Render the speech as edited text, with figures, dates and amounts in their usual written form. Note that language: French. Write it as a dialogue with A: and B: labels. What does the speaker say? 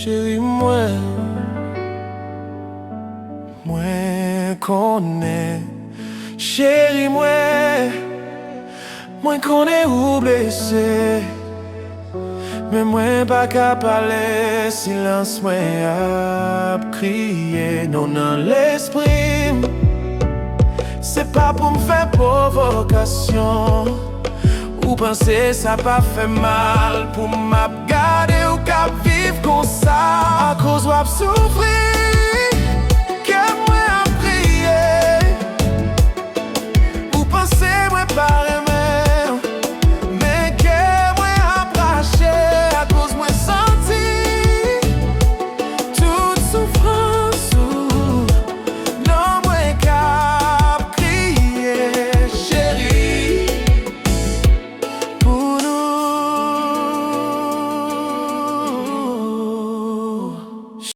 A: Chérie, moi connais. Chérie, moi connais ou blessé. Mais moi pas qu'à parler, silence moi à crier. Non, dans l'esprit, c'est pas pour me faire provocation. Ou penser ça pas fait mal pour m'a garder ou qu'à vivre comme ça. À cause ou souffrir